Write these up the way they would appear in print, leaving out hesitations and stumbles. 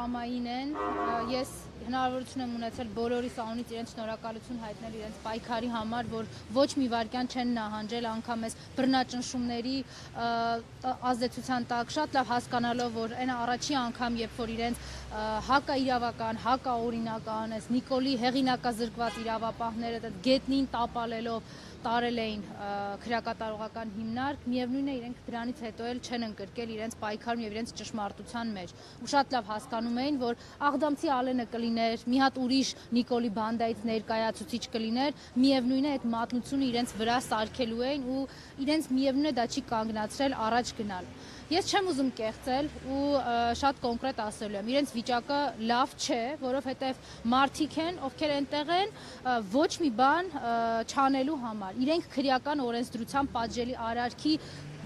կամային են, ես հնարավորություն եմ ունեցել բոլորիս անունից իրենց շնորհակալություն հայտնել իրենց պայքարի համար, որ ոչ մի վայրկյան չեն նահանջել, անգամ այս բռնաճնշումների ազդեցության տակ շատ լավ հասկանալով, որ այն առաջի անգամ, երբ որ իրենց հակաիրավական, հակաօրինական, այս Նիկոլի հեղինակազրկված իրավապահները այդ գետնին տապալելով տարել էին քրեակատարողական հիմնարկ, միևնույն է իրենք դրանից հետո էլ չեն ընկրկել իրենց պայքարում եւ իրենց ճշմարտության մեջ։ Ու շատ լավ հասկանում էին, որ Աղդամցի Ալենը կլիներ, մի հատ ուրիշ Նիկոլի բանդայից ներկայացուցիչ կլիներ, միևնույն է այդ մատնությունը իրենց վրա սարքելու էին ու իրենց միևնույն է դա չի կանգնացրել առաջ գնալ։ Ես չեմ ուզում կեղծել ու շատ կոնկրետ ասելու եմ, իրենց վիճակը լավ չէ, որովհետև մարդիկ են, ովքեր այնտեղ են ոչ մի բան չանելու համար, իրենք քրեական օրենսդրության պատժելի արարքի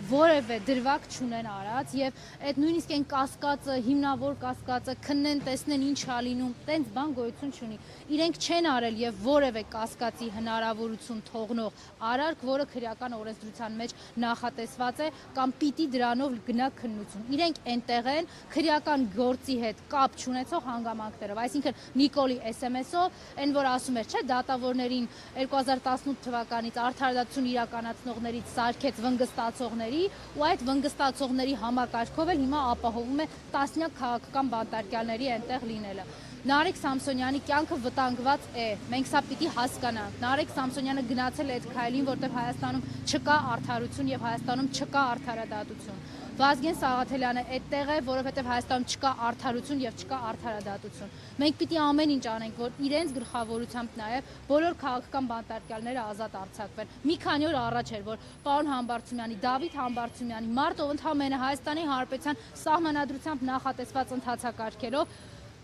որևէ դրվագ չունեն արած եւ այդ նույնիսկ այն կասկածը, հիմնավոր կասկածը քննեն, տեսնեն ինչ ա լինում, տենց բան գոյություն չունի։ Իրենք չեն արել եւ որևէ կասկածի հնարավորություն թողնող արարք, որը քրեական օրենսդրության մեջ նախատեսված է կամ պիտի դրանով գնա քննություն։ Իրենք այնտեղ են քրեական գործի հետ կապ չունեցող հանգամանքներով, այսինքն Նիկոլի SMS-ով, այն որ ասում էր, չէ, դատավորներին 2018 թվականից արդարադատություն իրականացնողներից սարքեց վնգստացողների ու այդ վնգստացողների համակարգով էլ հիմա ապահովում է տասնյակ քաղաքական բանտարկյալների այնտեղ լինելը։ Նարեկ Սամսոնյանի կյանքը վտանգված է, մենք սա պիտի հասկանանք։ Նարեկ Սամսոնյանը գնացել է այդ քայլին, որտեղ Հայաստանում չկա արդարություն եւ Հայաստանում չկա արդարադատություն։ Վազգեն Սաղաթելյանը այդտեղ է, որովհետև Հայաստանում չկա արդարություն եւ չկա արդարադատություն։ Մենք պիտի ամեն ինչ անենք, որ իրենց գլխավորությամբ նաեւ բոլոր քաղաքական բանտարկյալները ազատ արձակվեն։ Մի քանի օր առաջ էր, որ պարոն Համբարձումյանի, Դավիթ Համբարձումյանի մարտով ընդհանրապես Հայաստանի Հանրապետության սահմանադրությամբ նախատեսված ընթացակարգերով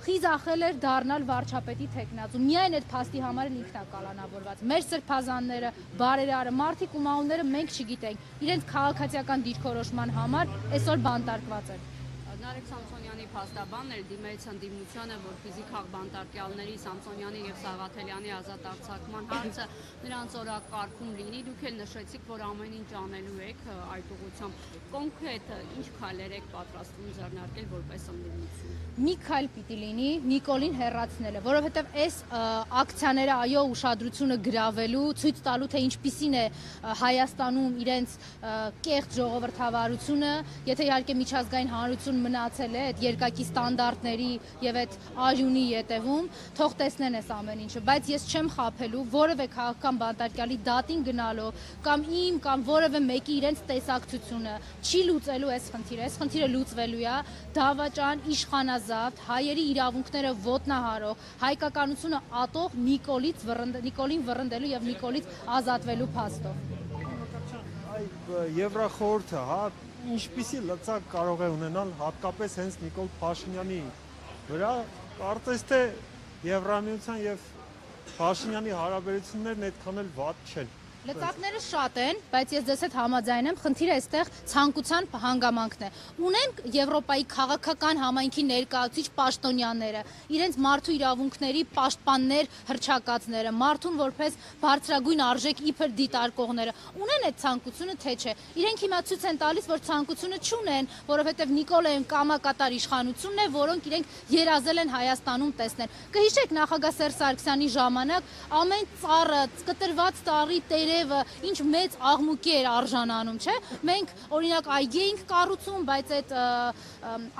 խիզախել էր դառնալ վարչապետի թեկնածու։ Միայն այդ փաստի համար էլ ինքն է կալանավորված։ Մեր սրբազանները, բարերարը, մարդիկ ու մահուները մենք չգիտենք։ Իրենց քաղաքացիական դիրքորոշման համար այսօր բանտարկված են։ Նարեկ Սամսոնյանի փաստաբանն էր դիմեց ընդդիմությանը, որպեսզի քաղբանտարկյալների Սամսոնյանի եւ Սաղաթելյանի ազատ արձակման հարցը նրանց օրակարգում լինի։ Դուք էլ նշեցիք, որ ամեն ինչ անելու եք այդ ուղղությամբ։ Կոնկրետ ինչ քայլեր եք պատրաստվում ձեռնարկել որպես ընդդիմություն։ Մի քայլ պիտի լինի Նիկոլին հեռացնելը, որովհետև այս ակցիաները այո ուշադրությունը գրավելու, ցույց տալու թե ինչպիսին է Հայաստանում իրենց կեղծ ժողովրդավարությունը, եթե իհարկե միջազգային հանրություն մնացել է այդ երկակի ստանդարտների եւ այդ արյունի ետևում, թող տեսնեն այս ամեն ինչը, բայց ես չեմ խաբելու որևէ քաղաքական բանտարկյալի դատին գնալով կամ իմ կամ որևէ մեկի իրենց տեսակցությունը չի լուծելու այս խնդիրը։ Այս խնդիրը լուծվելու է դավաճան, իշխանազավթ, հայերի իրավունքները ոտնահարող, հայկականությունը ատող Նիկոլին վռնդելու եւ Նիկոլից ազատվելու փաստով։ Եվրախորհուրդը, հա, ինչպիսի լծակ կարող է ունենալ հատկապես հենց Նիկոլ Փաշինյանի վրա, կարծես թե Եվրամիության եւ Փաշինյանի հարաբերություններն այդքան էլ վատ չեն։ Լծակները շատ են, բայց ես ձեզ հետ համաձայն եմ, խնդիրը այստեղ ցանկության հանգամանքն է։ Ունենք Եվրոպայի քաղաքական համայնքի ներկայացուցիչ պաշտոնյաները, իրենց մարդու իրավունքների պաշտպաններ, հռչակածները, մարդուն որպես բարձրագույն արժեք իբր դիտարկողները։ Ունեն այդ ցանկությունը, թե չէ։ Իրենք հիմա ցույց են տալիս, որ ցանկությունը չունեն, որովհետև Նիկոլային կամակատար իշխանությունն է, որոնք իրենք երազել են Հայաստանում տեսնել։ Կհիշեք նախագահ Սերժ Սարգսյանի ժամանակ ամեն ծառը, կտրված ծառի ինչ մեծ աղմուկի էր արժանանում, չէ՞։ Մենք օրինակ այգի էինք կառուցում, բայց այդ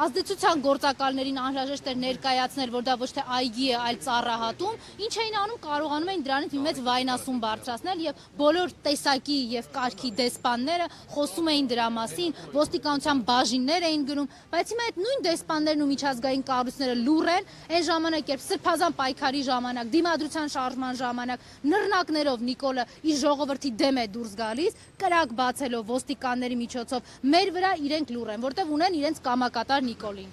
ազդեցության գործակալներին անհրաժեշտ էր ներկայացնել, որ դա ոչ թե այգի է, այլ ծառահատում, ինչ էին անում, կարողանում էին դրանից մի մեծ վայնասուն բարձրացնել եւ բոլոր տեսակի եւ կարգի դեսպանները խոսում էին դրա մասին, ոստիկանության բաժիններ էին գնում, բայց հիմա այդ նույն դեսպաններն ու միջազգային կառույցները լուռ են, այն ժամանակ երբ սրբազան պայքարի ժամանակ, դիմադրության շարժման ժամանակ նռնակներով Նիկոլը իր ժողովրդի դեմ է դուրս գալիս, կրակ բացելով ոստիկանների միջոցով, մեր վրա իրենք լուռ են, որտեղ ունեն իրենց կամակատար Նիկոլին։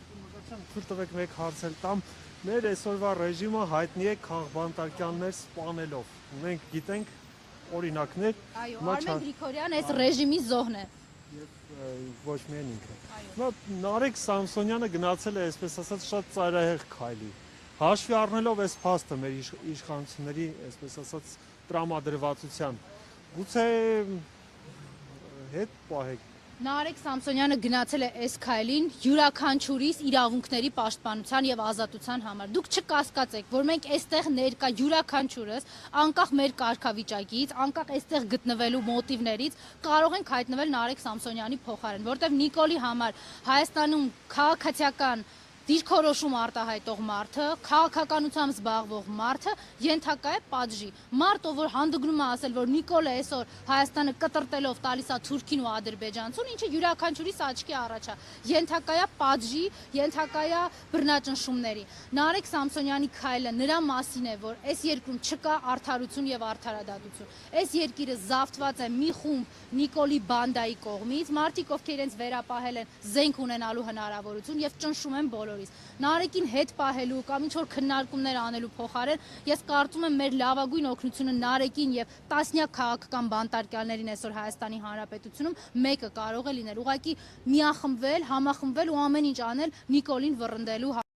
Թույլ տվեք մեկ հարցել տամ, մեր այսօրվա ռեժիմը հայտնի է քաղբանտարկյալներ սպանելով։ Մենք գիտենք օրինակներ։ Այո, Արմեն Գրիգորյան այս ռեժիմի զոհն է։ Եվ ոչ միայն ինքը։ Հիմա Նարեկ Սամսոնյանը գնացել է, այսպես ասած, շատ ծայրահեղ քայլի։ Հաշվի առնելով այս փաստը մեր իշխանությունների, այսպես ասած, տրամադրվածության, գուցե հետ պահեք Նարեկ Սամսոնյանը գնացել է այս քայլին յուրաքանչյուրիս իրավունքների պաշտպանության եւ ազատության համար։ Դուք չկասկածեք, որ մենք այստեղ ներկա յուրաքանչյուրս, անկախ մեր կարգավիճակից, անկախ այստեղ գտնվելու մոտիվներից, կարող ենք հայտնվել Նարեկ Սամսոնյանի փոխարեն, որտեղ Նիկոլի համար Հայաստանում քաղաքացիական դիրքորոշում արտահայտող մարդը, քաղաքականությամբ զբաղվող մարդը ենթակա է պատժի։ Մարդը, որ հանդգնում է ասել, որ Նիկոլը այսօր Հայաստանը կտրտելով տալիս է Թուրքին ու Ադրբեջանցուն, ինչը յուրաքանչյուրիս աչքի առաջ է, ենթակա է պատժի, ենթակա է բռնաճնշումների։ Նարեկ Սամսոնյանի քայլը նրա մասին է, որ այս երկրում չկա արդարություն եւ արդարադատություն։ Այս երկիրը զավթված է մի խումբ Նիկոլի բանդայի կողմից, մարդիկ, ովքեր իրենց վերապահել են զենք ունենալու հնարավորություն եւ ճնշում են բոլորիս։ Նարեկին հետ պահելու կամ ինչ որ քննարկումներ անելու փոխարեն ես կարծում եմ մեր լավագույն օգնությունը Նարեկին եւ տասնյակ քաղաքական բանտարկյալներին այսօր Հայաստանի Հանրապետությունում մեկը կարող է լինել ուղղակի միախմբվել, համախմբվել ու ամեն ինչ անել Նիկոլին վռնդելու